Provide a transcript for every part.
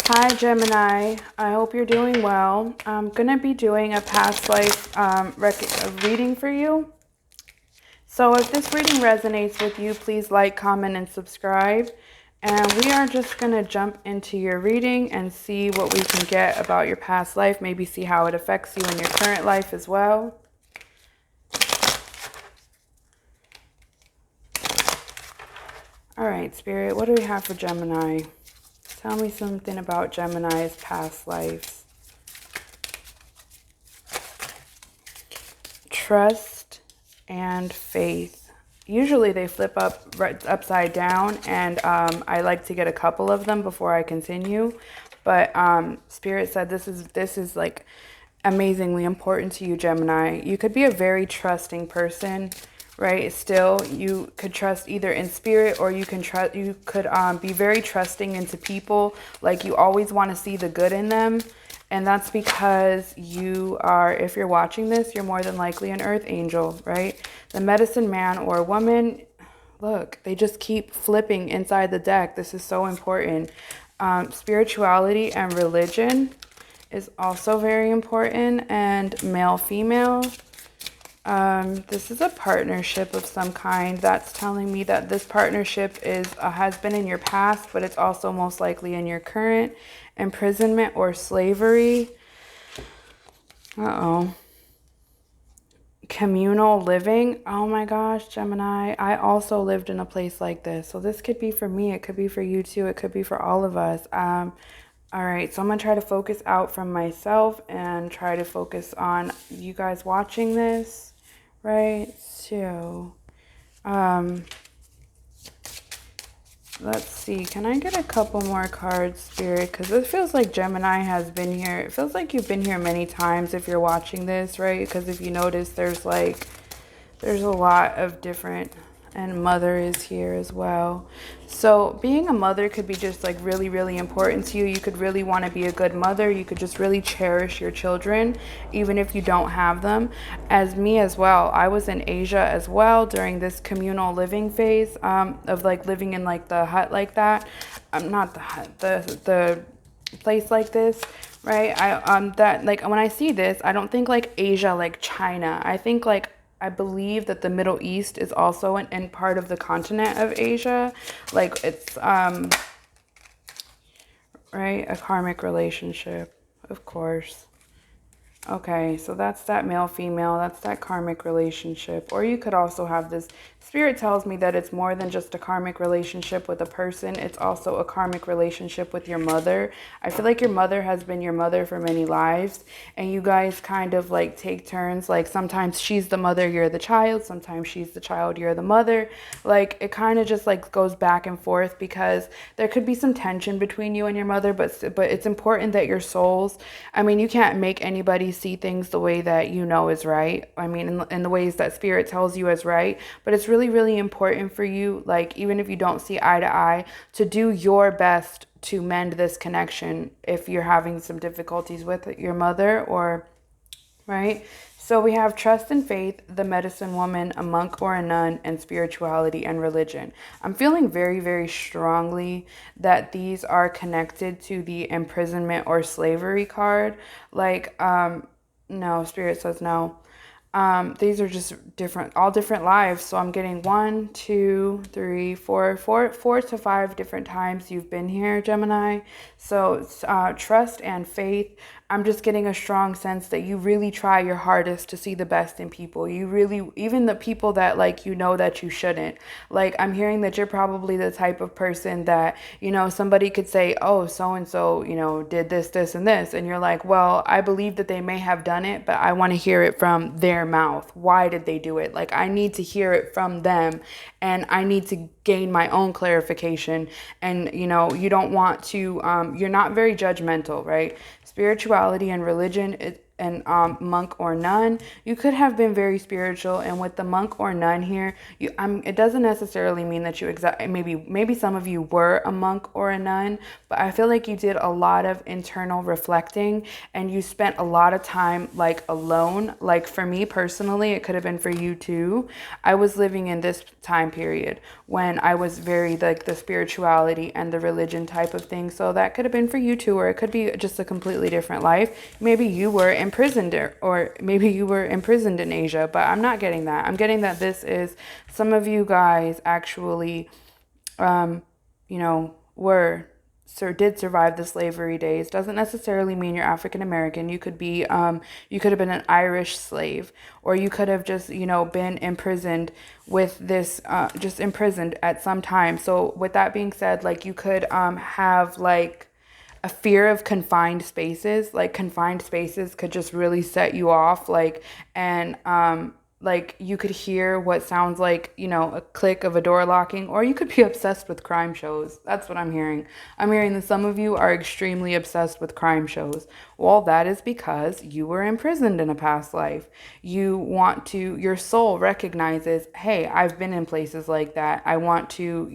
Hi, Gemini. I hope you're doing well. I'm going to be doing a past life reading for you. So if this reading resonates with you, please like, comment, and subscribe. And we are just going to jump into your reading and see what we can get about your past life. Maybe see how it affects you in your current life as well. All right, Spirit, what do we have for Gemini? Tell me something about Gemini's past lives. Trust and faith. Usually they flip upside down, and I like to get a couple of them before I continue. But Spirit said this is like amazingly important to you, Gemini. You could be a very trusting person, right? Still, you could trust either in spirit, or you could be very trusting into people. Like you always want to see the good in them. And that's because you are, if you're watching this, you're more than likely an earth angel, right? The medicine man or woman, look, they just keep flipping inside the deck. This is so important. Spirituality and religion is also very important, and male, female. This is a partnership of some kind. That's telling me that this partnership has been in your past, but it's also most likely in your current. Imprisonment or slavery. Communal living. Oh my gosh, Gemini. I also lived in a place like this. So this could be for me. It could be for you too. It could be for all of us. All right. So I'm going to try to focus out from myself and try to focus on you guys watching this. Right. So, let's see. Can I get a couple more cards, Spirit? Because it feels like Gemini has been here. It feels like you've been here many times if you're watching this, right? Because if you notice, there's a lot of different, and mother is here as well. So being a mother could be just like really, really important to you. You could really want to be a good mother. You could just really cherish your children, even if you don't have them. As me as well. I was in Asia as well during this communal living phase of like living in like the hut like that. Not the hut, the place like this, right? That like when I see this, I don't think like Asia, like China. I believe that the Middle East is also in part of the continent of Asia. Like it's, right, a karmic relationship, of course. Okay, so that's that male-female, that's that karmic relationship. Or you could also have this, Spirit tells me that it's more than just a karmic relationship with a person. It's also a karmic relationship with your mother. I feel like your mother has been your mother for many lives, and you guys kind of like take turns. Like sometimes she's the mother, you're the child. Sometimes she's the child, you're the mother. Like it kind of just like goes back and forth, because there could be some tension between you and your mother, but it's important that your souls, I mean, you can't make anybody see things the way that you know is right. I mean, in the ways that Spirit tells you is right. But it's really, really important for you, like even if you don't see eye to eye, to do your best to mend this connection if you're having some difficulties with your mother, or right. So we have trust and faith, the medicine woman, a monk or a nun, and spirituality and religion. I'm feeling very, very strongly that these are connected to the imprisonment or slavery card. Like, no, Spirit says no. These are just all different lives. So I'm getting 1, 2, 3, 4 to 5 different times you've been here, Gemini. So trust and faith. I'm just getting a strong sense that you really try your hardest to see the best in people. You really, even the people that like, you know, that you shouldn't. Like, I'm hearing that you're probably the type of person that, you know, somebody could say, oh, so-and-so, you know, did this, this, and this. And you're like, well, I believe that they may have done it, but I want to hear it from their mouth. Why did they do it? Like, I need to hear it from them, and I need to gain my own clarification. And, you know, you don't want to, you're not very judgmental, right? Spirituality and religion, monk or nun. You could have been very spiritual, and with the monk or nun here, it doesn't necessarily mean that maybe some of you were a monk or a nun, but I feel like you did a lot of internal reflecting, and you spent a lot of time like alone. Like for me personally, it could have been for you too. I was living in this time period when I was very like the spirituality and the religion type of thing. So that could have been for you too, or it could be just a completely different life. Maybe you were imprisoned, or maybe you were imprisoned in Asia, but I'm not getting that. I'm getting that this is some of you guys actually, did survive the slavery days. Doesn't necessarily mean you're African American. You could be, you could have been an Irish slave, or you could have just, been imprisoned with this, just imprisoned at some time. So with that being said, like you could have like a fear of confined spaces. Like confined spaces could just really set you off, like you could hear what sounds like, a click of a door locking, or you could be obsessed with crime shows. That's what I'm hearing. I'm hearing that some of you are extremely obsessed with crime shows. Well, that is because you were imprisoned in a past life. Your soul recognizes, hey, I've been in places like that. I want to,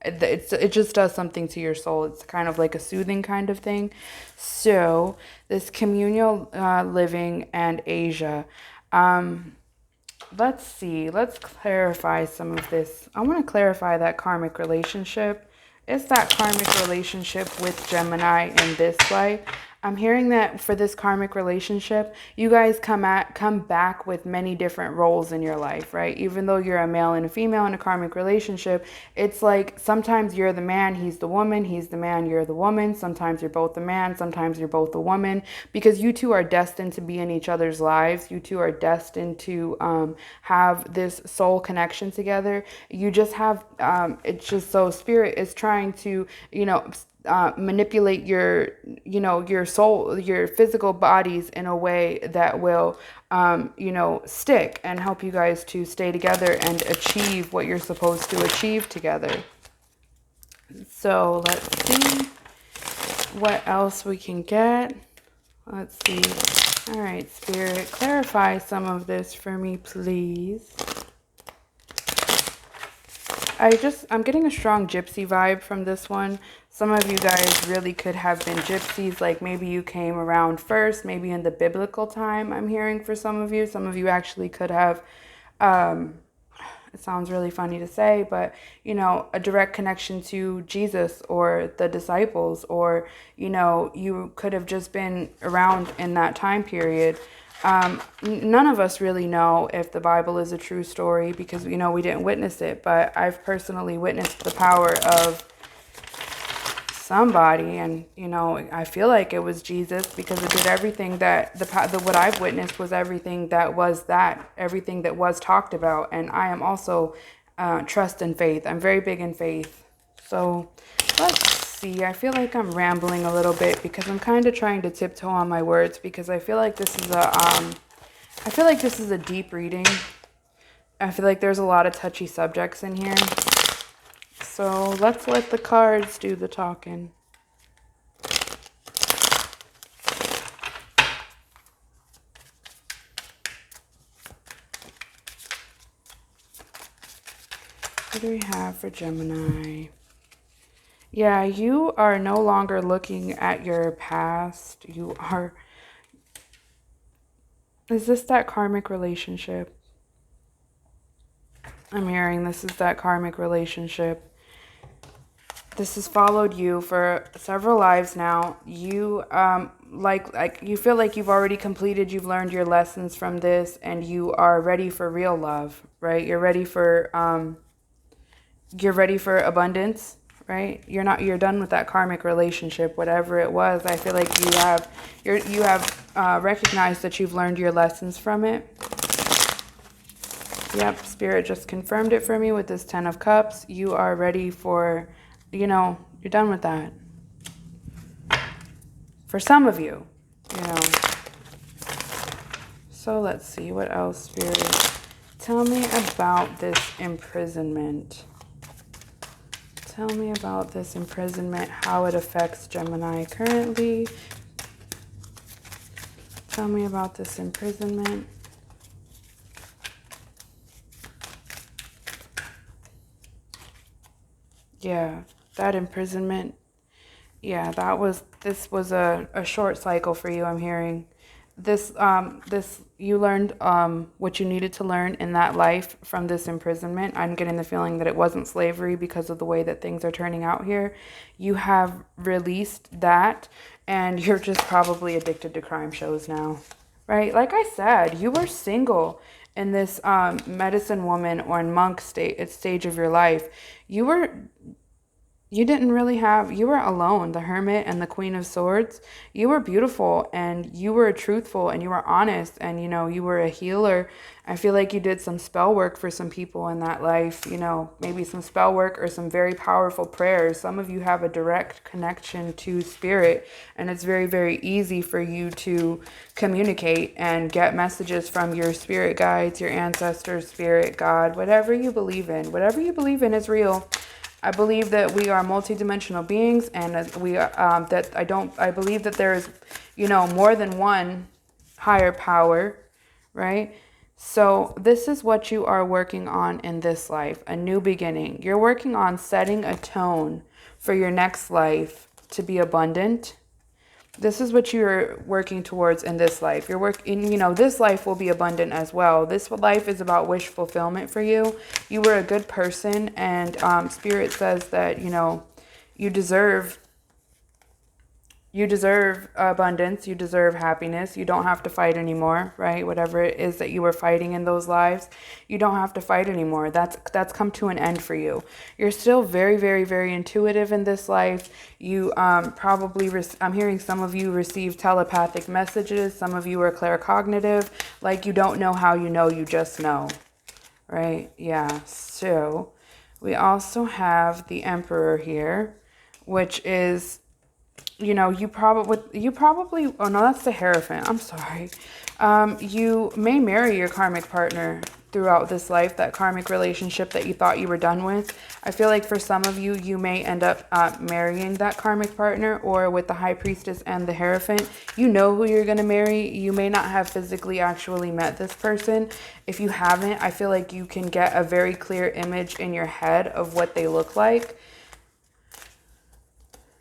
it just does something to your soul. It's kind of like a soothing kind of thing. So this communal living and Asia, let's see. Let's clarify some of this. I want to clarify that karmic relationship. It's that karmic relationship with Gemini in this life. I'm hearing that for this karmic relationship, you guys come back with many different roles in your life, right? Even though you're a male and a female in a karmic relationship, it's like sometimes you're the man, he's the woman, he's the man, you're the woman. Sometimes you're both the man, sometimes you're both the woman, because you two are destined to be in each other's lives. You two are destined to have this soul connection together. You just have, it's just so spirit is trying to, manipulate your soul, your physical bodies in a way that will, stick and help you guys to stay together and achieve what you're supposed to achieve together. So let's see what else we can get. Let's see. All right, Spirit, clarify some of this for me, please. I'm getting a strong gypsy vibe from this one. Some of you guys really could have been gypsies. Like maybe you came around first, maybe in the biblical time, I'm hearing for some of you. Some of you actually could have, it sounds really funny to say, but, a direct connection to Jesus or the disciples, or, you could have just been around in that time period. None of us really know if the Bible is a true story because, we didn't witness it, but I've personally witnessed the power of somebody, and, I feel like it was Jesus because it did everything that what I've witnessed was everything that was talked about. And I am also trust and faith. I'm very big in faith. So let's see. I feel like I'm rambling a little bit because I'm kind of trying to tiptoe on my words because I feel like this is a deep reading. I feel like there's a lot of touchy subjects in here. So let's let the cards do the talking. What do we have for Gemini? Yeah, you are no longer looking at your past. Is this that karmic relationship? I'm hearing this is that karmic relationship. This has followed you for several lives now. You you feel like you've already completed, you've learned your lessons from this, and you are ready for real love, right? You're ready for abundance, right? You're done with that karmic relationship, whatever it was. I feel like you have recognized that you've learned your lessons from it. Yep, Spirit just confirmed it for me with this 10 of Cups. You are ready for, you're done with that. For some of you, So let's see, what else, Spirit? Tell me about this imprisonment. Tell me about this imprisonment, how it affects Gemini currently. Tell me about this imprisonment. Yeah, that imprisonment. Yeah, this was a short cycle for you, I'm hearing. This you learned what you needed to learn in that life from this imprisonment. I'm getting the feeling that it wasn't slavery because of the way that things are turning out here. You have released that, and you're just probably addicted to crime shows now, right? Like I said, you were single in this medicine woman or monk stage of your life. You didn't really have, you were alone, the Hermit and the Queen of Swords. You were beautiful and you were truthful and you were honest and, you were a healer. I feel like you did some spell work for some people in that life, maybe some spell work or some very powerful prayers. Some of you have a direct connection to spirit, and it's very, very easy for you to communicate and get messages from your spirit guides, your ancestors, spirit, God, whatever you believe in. Whatever you believe in is real. I believe that we are multidimensional beings, and I believe that there is, more than one higher power, right? So this is what you are working on in this life, a new beginning. You're working on setting a tone for your next life to be abundant. This is what you're working towards in this life. This life will be abundant as well. This life is about wish fulfillment for you. You were a good person, and Spirit says that, you deserve abundance. You deserve happiness. You don't have to fight anymore, right? Whatever it is that you were fighting in those lives, you don't have to fight anymore. That's come to an end for you. You're still very, very, very intuitive in this life. You probably, I'm hearing some of you receive telepathic messages. Some of you are claircognitive. Like you don't know how you just know, right? Yeah. So we also have the Emperor here, which is, you probably, oh no, that's the Hierophant. I'm sorry. You may marry your karmic partner throughout this life, that karmic relationship that you thought you were done with. I feel like for some of you, you may end up marrying that karmic partner, or with the High Priestess and the Hierophant, you know who you're going to marry. You may not have physically actually met this person. If you haven't, I feel like you can get a very clear image in your head of what they look like.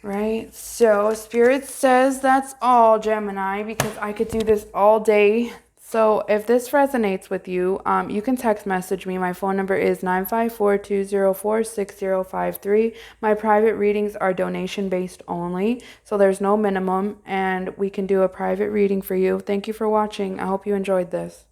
Right, so Spirit says that's all, Gemini, because I could do this all day. So if this resonates with you, you can text message me. My phone number is 954-204-6053. My private readings are donation based only, so there's no minimum, and we can do a private reading for you. Thank you for watching. I hope you enjoyed this.